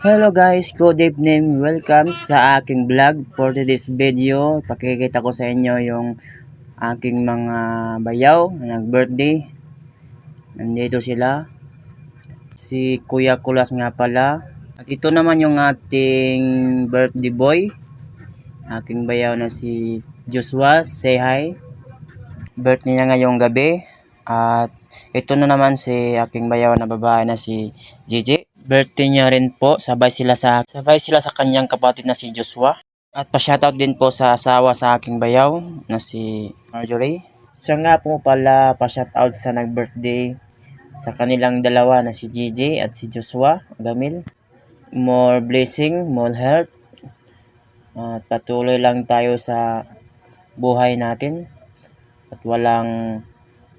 Hello guys, good evening. Welcome sa aking vlog. For today's video, pakikita ko sa inyo yung aking mga bayaw na nag-birthday. Nandito sila. Si Kuya Kulas nga pala. At ito naman yung ating birthday boy. Aking bayaw na si Joshua. Say hi. Birthday niya ngayong gabi. At ito na naman si aking bayaw na babae na si Gigi. Birthday niya rin po, sabay sila sa kanyang kapatid na si Joshua. At pa-shoutout din po sa asawa sa aking bayaw na si Marjorie. Siya nga po pala pa-shoutout sa nag-birthday sa kanilang dalawa na si Gigi at si Joshua Gamil. More blessing, more health. At patuloy lang tayo sa buhay natin. At walang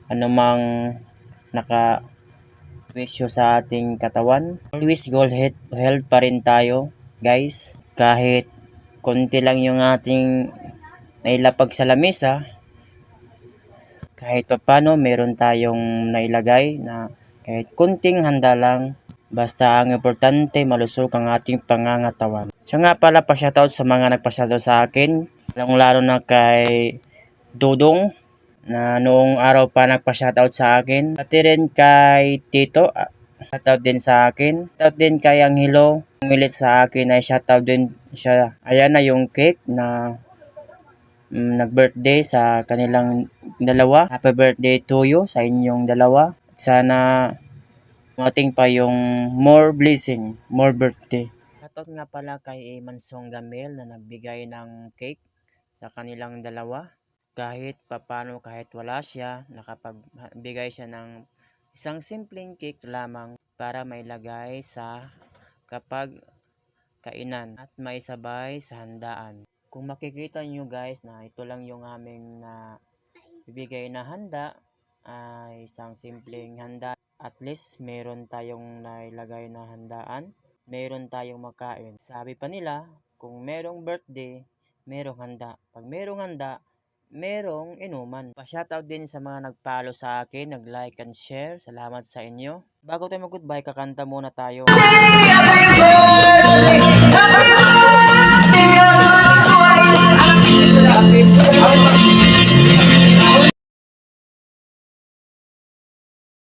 anumang wisyo sa ating katawan. Always goal health pa rin tayo, guys. Kahit konti lang yung ating nailapag sa lamesa, kahit papano meron tayong nailagay na kahit kunting handa lang, basta ang importante malusog ang ating pangangatawan. Siya nga pala pa-shoutout sa mga nagpa-shoutout sa akin, lalo na kay Dudong na noong araw pa nagpa-shoutout sa akin. Pati rin kay Tito, shoutout din sa akin. Shoutout din kay Angelo, umilit sa akin ay shoutout din siya. Ayan na yung cake na nag-birthday sa kanilang dalawa. Happy birthday to you sa inyong dalawa. Sana mating pa yung more blessing, more birthday. Shoutout nga pala kay Mansong Gamel na nagbigay ng cake sa kanilang dalawa. Kahit papano, kahit wala siya, nakapagbigay siya ng isang simpleng cake lamang para mailagay sa kapag kainan at maisabay sa handaan. Kung makikita nyo guys na ito lang yung aming na bibigay na handa, ay isang simpleng handa. At least meron tayong nailagay na handaan, meron tayong makain. Sabi pa nila, kung merong birthday, merong handa. Pag merong handa, merong inuman. Pa-shoutout din sa mga nag-follow sa akin, nag-like and share. Salamat sa inyo. Bago tayo mag-goodbye, kakanta muna tayo.